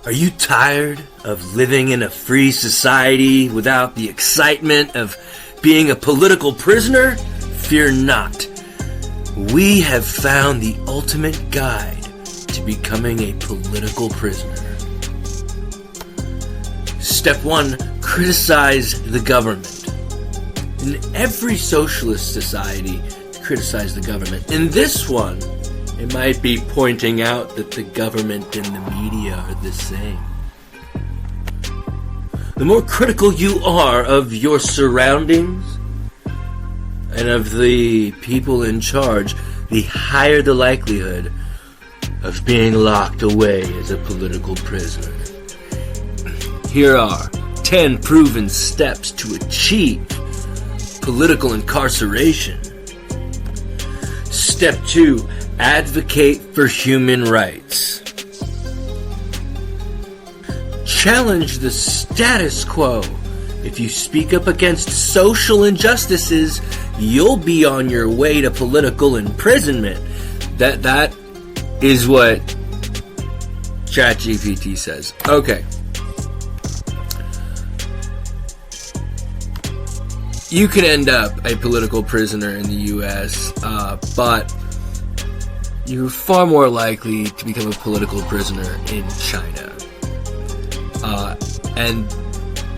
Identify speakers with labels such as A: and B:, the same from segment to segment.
A: Are you tired of living in a free society without the excitement of being a political prisoner? Fear not. We have found the ultimate guide to becoming a political prisoner. Step 1, criticize the government. In every socialist society, criticize the government. In this one, it might be pointing out that the government and the media are the same. The more critical you are of your surroundings and of the people in charge, the higher the likelihood of being locked away as a political prisoner. Here are 10 proven steps to achieve political incarceration. Step 2, advocate for human rights. Challenge the status quo. If you speak up against social injustices, you'll be on your way to political imprisonment. That is what ChatGPT says. Okay. You can end up a political prisoner in the U.S., but you're far more likely to become a political prisoner in China. And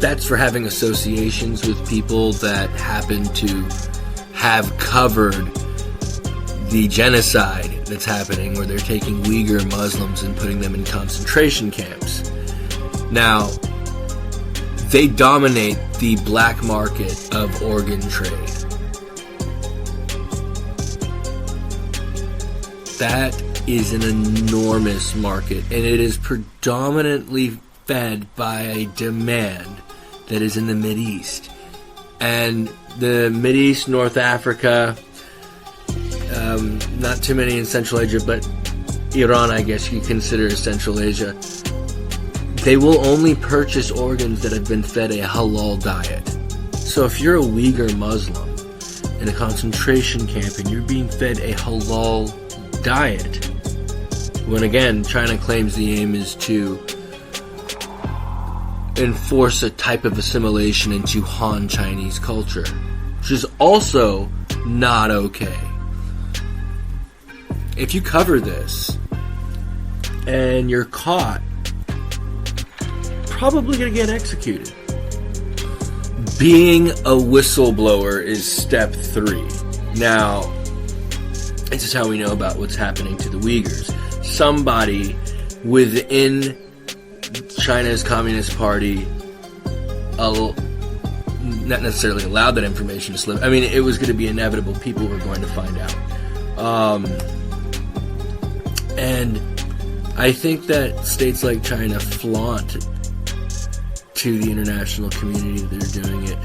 A: that's for having associations with people that happen to have covered the genocide that's happening, where they're taking Uyghur Muslims and putting them in concentration camps. Now, they dominate the black market of organ trade. That is an enormous market, and it is predominantly fed by a demand that is in the Mideast. And the Mideast, North Africa, not too many in Central Asia, but Iran, I guess you consider Central Asia. They will only purchase organs that have been fed a halal diet. So if you're a Uyghur Muslim in a concentration camp and you're being fed a halal diet, when again China claims the aim is to enforce a type of assimilation into Han Chinese culture, which is also not okay. If you cover this and you're caught, probably going to get executed. Being a whistleblower is step 3. Now, this is how we know about what's happening to the Uyghurs. Somebody within China's Communist Party not necessarily allowed that information to slip. I mean, it was going to be inevitable. People were going to find out. And I think that states like China flaunt to the international community that they're doing it.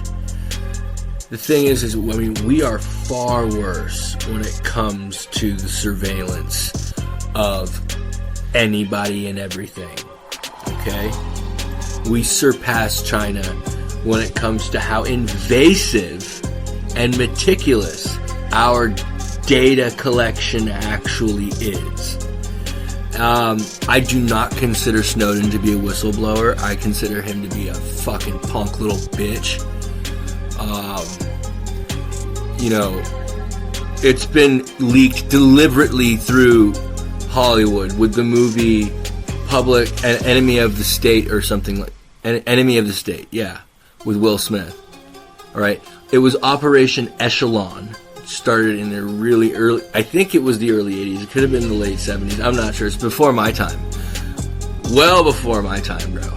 A: The thing is we are far worse when it comes to the surveillance of anybody and everything. Okay? We surpass China when it comes to how invasive and meticulous our data collection actually is. I do not consider Snowden to be a whistleblower. I consider him to be a fucking punk little bitch. It's been leaked deliberately through Hollywood with the movie Enemy of the State or something like Enemy of the State, yeah, with Will Smith. Alright, it was Operation Echelon. Started in the really early, I think it was the early 80s, it could have been the late 70s, I'm not sure, it's before my time. Well before my time, bro.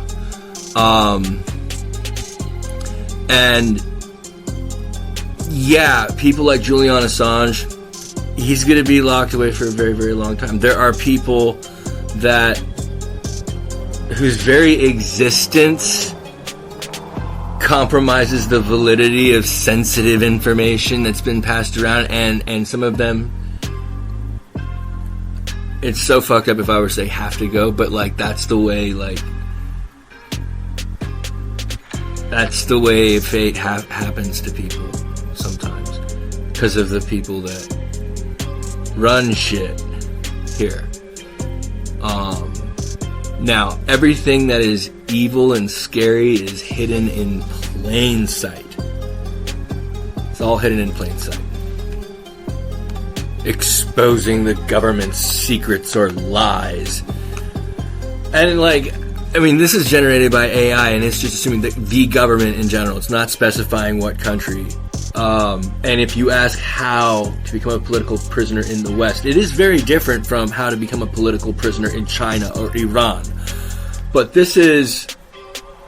A: And yeah, people like Julian Assange, he's going to be locked away for a very, very long time. There are people whose very existence compromises the validity of sensitive information that's been passed around, and some of them, it's so fucked up if I were to say have to go, but that's the way fate happens to people sometimes, because of the people that run shit here. Now, everything that is evil and scary is hidden in plain sight. It's all hidden in plain sight. Exposing the government's secrets or lies. And this is generated by AI, and it's just assuming that the government in general. It's not specifying what country. And if you ask how to become a political prisoner in the West, it is very different from how to become a political prisoner in China or Iran. But this is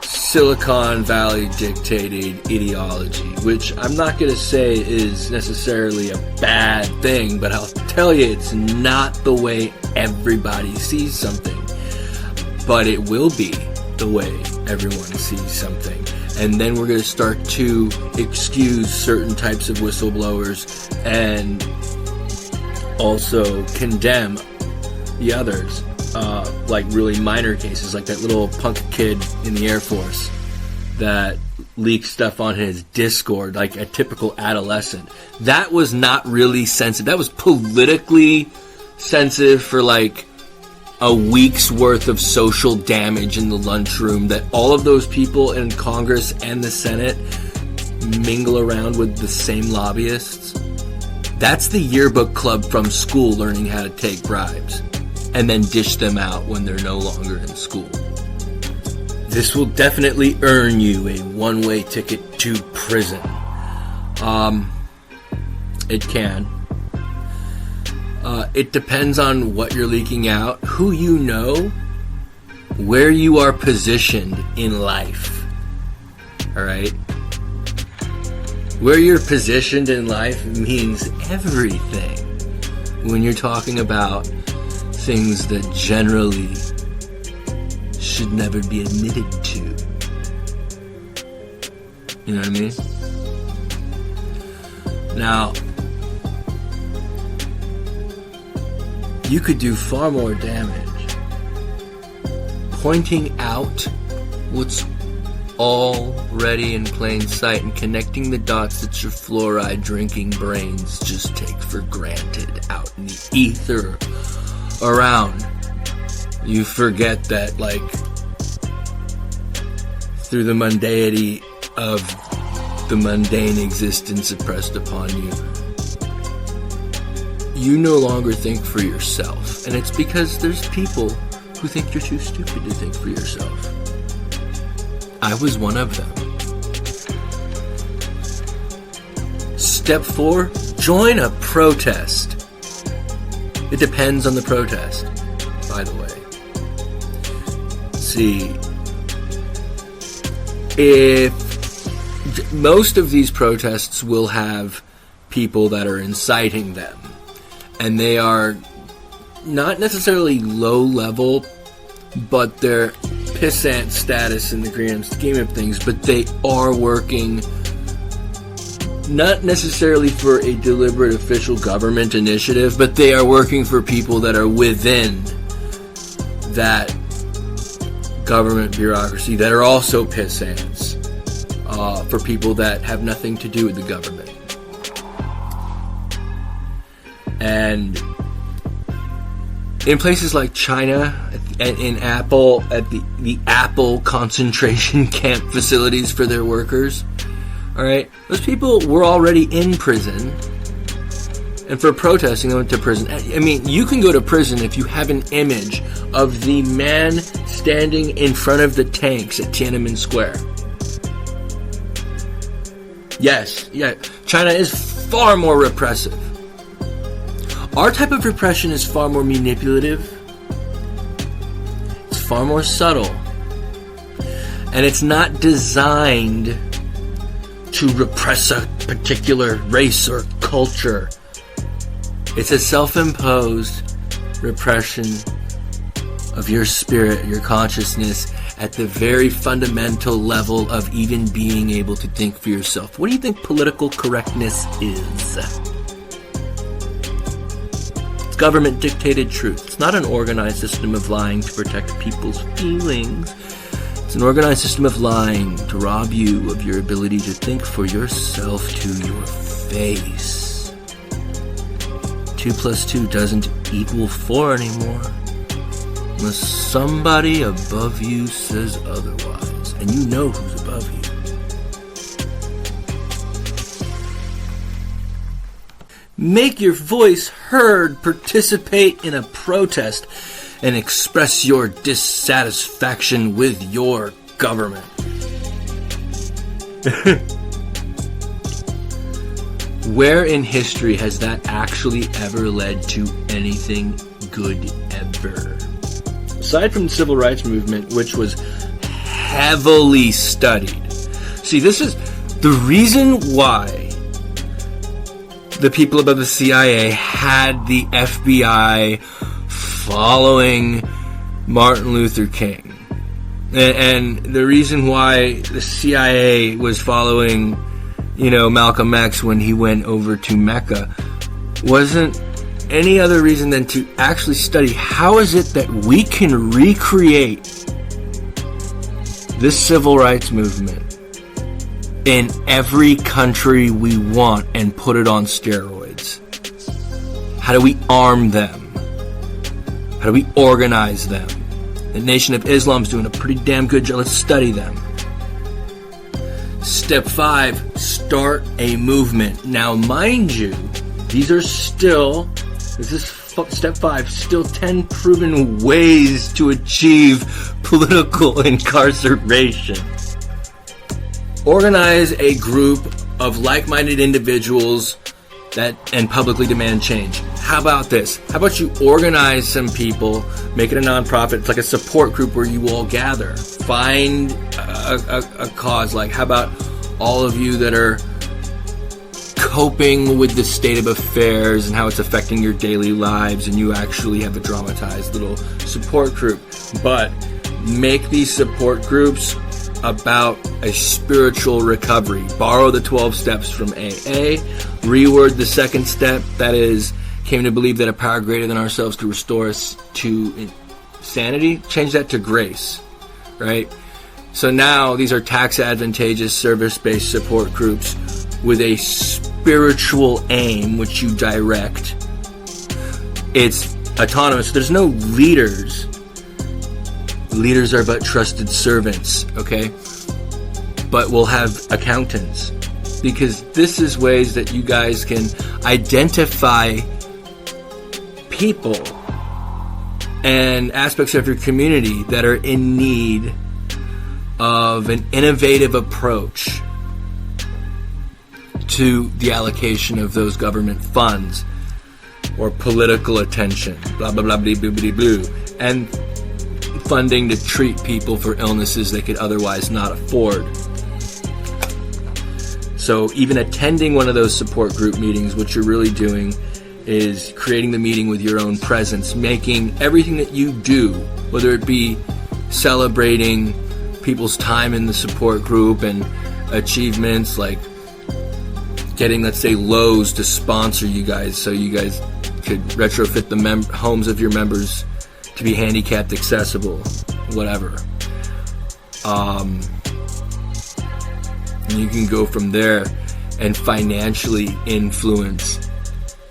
A: Silicon Valley dictated ideology, which I'm not going to say is necessarily a bad thing, but I'll tell you it's not the way everybody sees something. But it will be the way everyone sees something. And then we're going to start to excuse certain types of whistleblowers and also condemn the others. Like really minor cases, like that little punk kid in the Air Force that leaked stuff on his Discord, like a typical adolescent. That was not really sensitive. That was politically sensitive for like a week's worth of social damage in the lunchroom that all of those people in Congress and the Senate mingle around with the same lobbyists. That's the yearbook club from school learning how to take bribes and then dish them out when they're no longer in school. This will definitely earn you a one-way ticket to prison. It can. It depends on what you're leaking out, who you know, where you are positioned in life. Alright? Where you're positioned in life means everything when you're talking about things that generally should never be admitted to. You know what I mean? Now, you could do far more damage pointing out what's already in plain sight and connecting the dots that your fluoride drinking brains just take for granted out in the ether around. You forget that, like, through the mundanity of the mundane existence oppressed upon you, you no longer think for yourself. And it's because there's people who think you're too stupid to think for yourself. I was one of them. Step 4, join a protest. It depends on the protest, by the way. See, if most of these protests will have people that are inciting them, and they are not necessarily low level, but they're pissant status in the grand scheme of things, but they are working not necessarily for a deliberate official government initiative, but they are working for people that are within that government bureaucracy that are also pissants, for people that have nothing to do with the government. And in places like China, and in Apple, at the Apple concentration camp facilities for their workers, alright, those people were already in prison, and for protesting, they went to prison. I mean, you can go to prison if you have an image of the man standing in front of the tanks at Tiananmen Square. Yes, yeah, China is far more repressive. Our type of repression is far more manipulative. It's far more subtle. And it's not designed to repress a particular race or culture. It's a self-imposed repression of your spirit, your consciousness, at the very fundamental level of even being able to think for yourself. What do you think political correctness is? It's government-dictated truth. It's not an organized system of lying to protect people's feelings. It's an organized system of lying to rob you of your ability to think for yourself to your face. 2 + 2 doesn't equal 4 anymore. unless somebody above you says otherwise, and you know who's above you. Make your voice heard, participate in a protest, and express your dissatisfaction with your government. Where in history has that actually ever led to anything good ever? Aside from the civil rights movement, which was heavily studied. See, this is the reason why the people above the CIA had the FBI following Martin Luther King. And the reason why the CIA was following, Malcolm X when he went over to Mecca wasn't any other reason than to actually study how is it that we can recreate this civil rights movement in every country we want and put it on steroids. How do we arm them? How do we organize them? The Nation of Islam's doing a pretty damn good job. Let's study them. Step 5, start a movement. Now, mind you, this is step 5, still 10 proven ways to achieve political incarceration. Organize a group of like-minded individuals and publicly demand change. How about this? How about you organize some people, make it a nonprofit, it's like a support group where you all gather. Find a cause, like how about all of you that are coping with the state of affairs and how it's affecting your daily lives, and you actually have a dramatized little support group. But make these support groups about a spiritual recovery. Borrow the 12 steps from AA, reword the second step, that is, came to believe that a power greater than ourselves could restore us to sanity. Change that to grace, right? So now these are tax advantageous service-based support groups with a spiritual aim which you direct. It's autonomous. There's no leaders. Leaders are but trusted servants, okay? But we'll have accountants, because this is ways that you guys can identify people and aspects of your community that are in need of an innovative approach to the allocation of those government funds or political attention, blah, blah, blah, blah, blah, blah, blah, and funding to treat people for illnesses they could otherwise not afford. So even attending one of those support group meetings, what you're really doing is creating the meeting with your own presence, making everything that you do, whether it be celebrating people's time in the support group and achievements like getting, let's say, Lowe's to sponsor you guys so you guys could retrofit the homes of your members to be handicapped accessible, whatever. And you can go from there and financially influence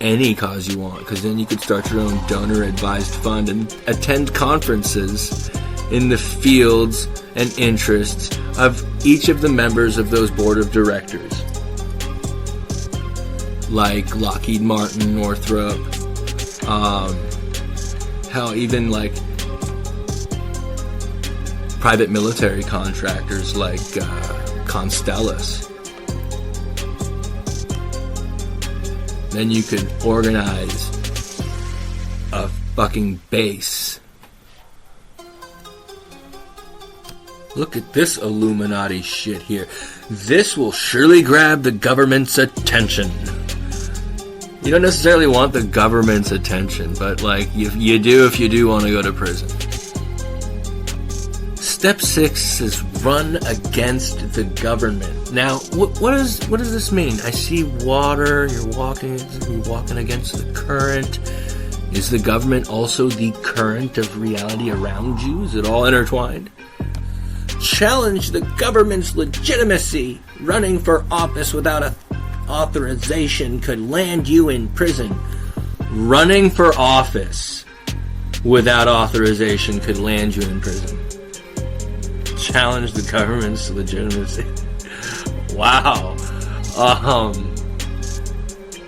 A: any cause you want, because then you could start your own donor advised fund and attend conferences in the fields and interests of each of the members of those board of directors, like Lockheed Martin, Northrop, hell, even like private military contractors like Constellus. Then you could organize a fucking base. Look at this Illuminati shit here. This will surely grab the government's attention. You don't necessarily want the government's attention, but like you do if you do want to go to prison. Step 6 is run against the government. Now, what does this mean? I see water. You're walking against the current. Is the government also the current of reality around you? Is it all intertwined? Challenge the government's legitimacy. Running for office without a authorization could land you in prison. Running for office without authorization could land you in prison. Challenge the government's legitimacy. Wow.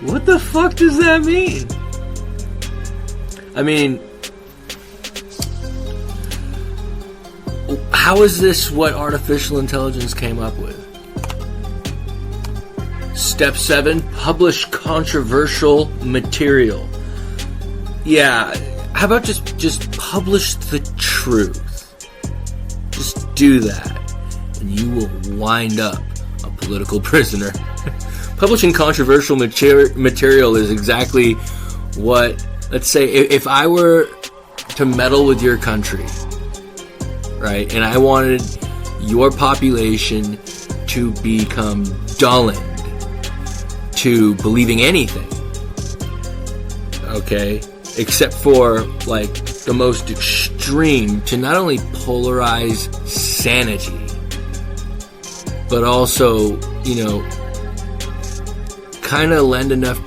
A: What the fuck does that mean? I mean, how is this what artificial intelligence came up with? Step 7, publish controversial material. Yeah, how about just publish the truth? Just do that, and you will wind up a political prisoner. Publishing controversial material is exactly what, let's say, if I were to meddle with your country, right, and I wanted your population to become dullened to believing anything, okay, except for, like, the most extreme, to not only polarize sanity, but also, you know, kind of lend enough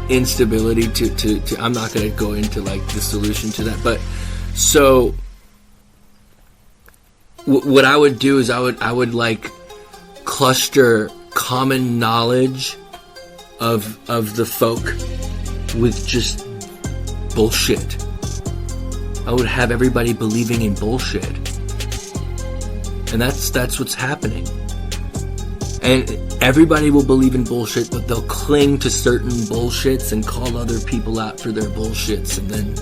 A: instability to I'm not going to go into like the solution to that, but so what I would do is I would like cluster common knowledge of the folk with just bullshit. I would have everybody believing in bullshit, and that's what's happening. And everybody will believe in bullshit, but they'll cling to certain bullshits and call other people out for their bullshits, and then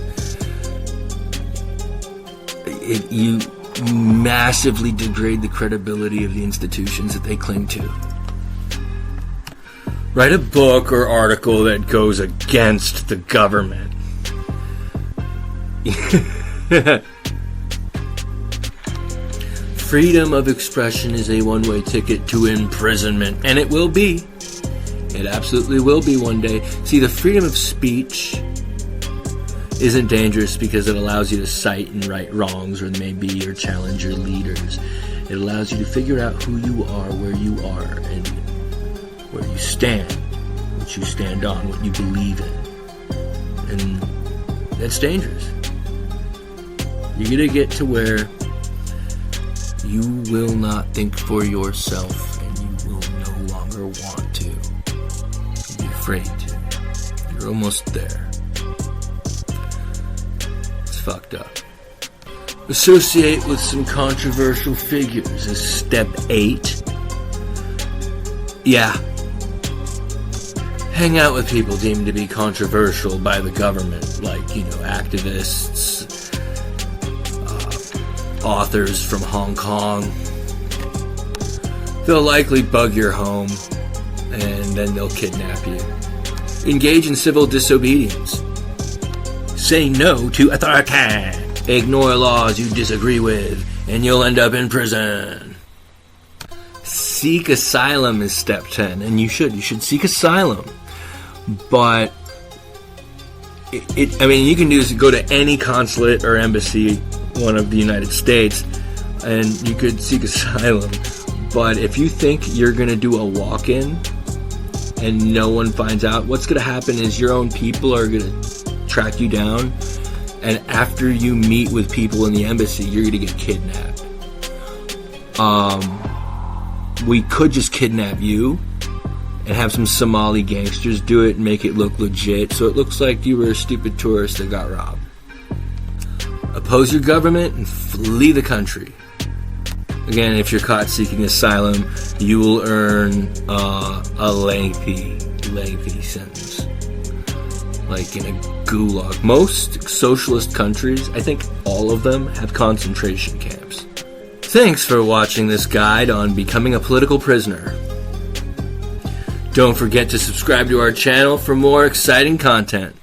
A: you massively degrade the credibility of the institutions that they cling to. Write a book or article that goes against the government. Freedom of expression is a one-way ticket to imprisonment, and it will be. It absolutely will be one day. See, the freedom of speech isn't dangerous because it allows you to cite and right wrongs, or maybe or challenge your leaders. It allows you to figure out who you are, and where you stand, what you stand on, what you believe in. And that's dangerous. You're going to get to where you will not think for yourself, and you will no longer want to. You'll be afraid to. You're almost there. It's fucked up. Associate with some controversial figures is step 8. Yeah. Hang out with people deemed to be controversial by the government, like, activists, authors from Hong Kong. They'll likely bug your home, and then they'll kidnap you. Engage in civil disobedience. Say no to authority. Ignore laws you disagree with, and you'll end up in prison. Seek asylum is step 10, and you should seek asylum. But you can do this. Go to any consulate or embassy, one of the United States, and you could seek asylum. But if you think you're going to do a walk-in and no one finds out, what's going to happen is your own people are going to track you down, and after you meet with people in the embassy, you're going to get kidnapped. We could just kidnap you and have some Somali gangsters do it and make it look legit, so it looks like you were a stupid tourist that got robbed. Oppose your government and flee the country. Again, if you're caught seeking asylum, you will earn a lengthy sentence, like in a gulag. Most socialist countries, I think all of them, have concentration camps. Thanks for watching this guide on becoming a political prisoner. Don't forget to subscribe to our channel for more exciting content.